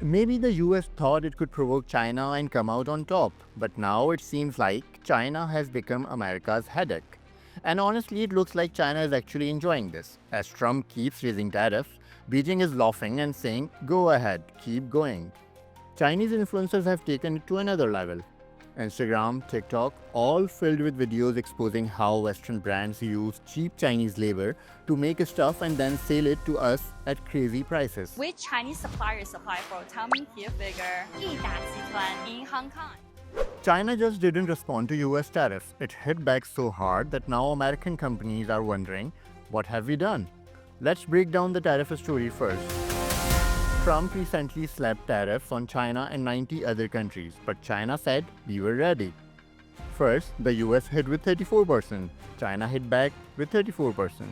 Maybe the US thought it could provoke China and come out on top, but now it seems like China has become America's headache. And honestly, it looks like China is actually enjoying this. As Trump keeps raising tariffs, Beijing is laughing and saying, "Go ahead, keep going." Chinese influencers have taken it to another level. Instagram, TikTok, all filled with videos exposing how Western brands use cheap Chinese labor to make stuff and then sell it to us at crazy prices. Which Chinese suppliers supply for Tommy Hilfiger, 益达集团 in Hong Kong? China just didn't respond to US tariffs. It hit back so hard that now American companies are wondering, what have we done? Let's break down the tariff story first. Trump recently slapped tariffs on China and 90 other countries, but China said we were ready. First, the US hit with 34%, China hit back with 34%.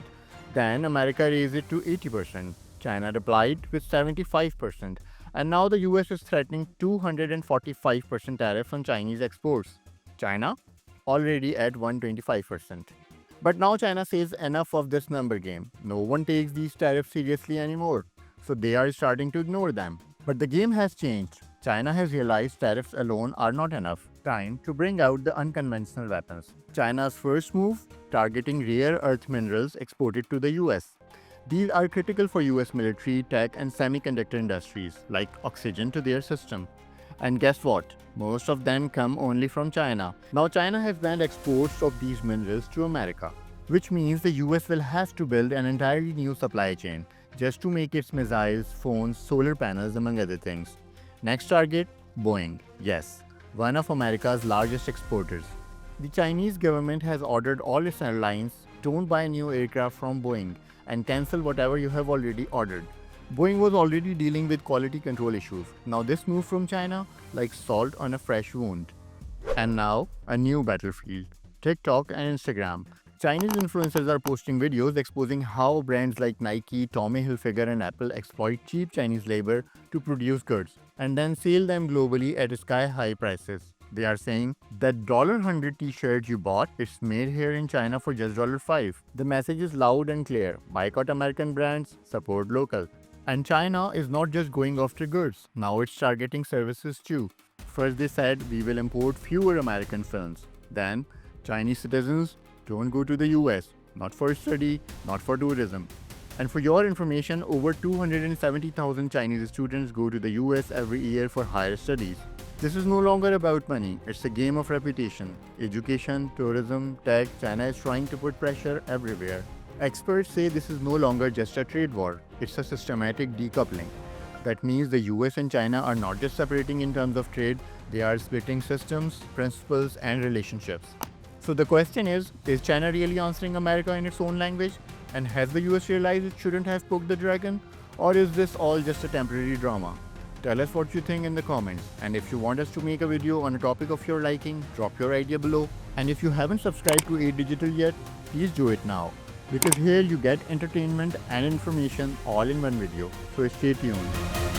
Then America raised it to 80%, China replied with 75%, and now the US is threatening 245% tariff on Chinese exports. China already at 125%. But now China says enough of this number game. No one takes these tariffs seriously anymore, so they are starting to ignore them. But the game has changed. China has realized tariffs alone are not enough. Time to bring out the unconventional weapons. China's first move, targeting rare earth minerals exported to the US. These are critical for US military, tech, and semiconductor industries, like oxygen to their system. And guess what? Most of them come only from China. Now China has banned exports of these minerals to America, which means the US will have to build an entirely new supply chain just to make its missiles, phones, solar panels, among other things. Next target, Boeing. Yes, one of America's largest exporters. The Chinese government has ordered all its airlines don't buy new aircraft from Boeing and cancel whatever you have already ordered. Boeing was already dealing with quality control issues. Now this move from China, like salt on a fresh wound. And now, a new battlefield, TikTok and Instagram. Chinese influencers are posting videos exposing how brands like Nike, Tommy Hilfiger and Apple exploit cheap Chinese labor to produce goods and then sell them globally at sky-high prices. They are saying that $100 t-shirt you bought, it's made here in China for just $5. The message is loud and clear. Boycott American brands, support local. And China is not just going after goods, now it's targeting services too. First they said we will import fewer American films. Then Chinese citizens don't go to the US, not for study, not for tourism. And for your information, over 270,000 Chinese students go to the US every year for higher studies. This is no longer about money, it's a game of reputation. Education, tourism, tech, China is trying to put pressure everywhere. Experts say this is no longer just a trade war, it's a systematic decoupling. That means the US and China are not just separating in terms of trade, they are splitting systems, principles, and relationships. So the question is China really answering America in its own language? And has the US realized it shouldn't have poked the dragon? Or is this all just a temporary drama? Tell us what you think in the comments. And if you want us to make a video on a topic of your liking, drop your idea below. And if you haven't subscribed to 8 Digital yet, please do it now. Because here you get entertainment and information all in one video. So stay tuned.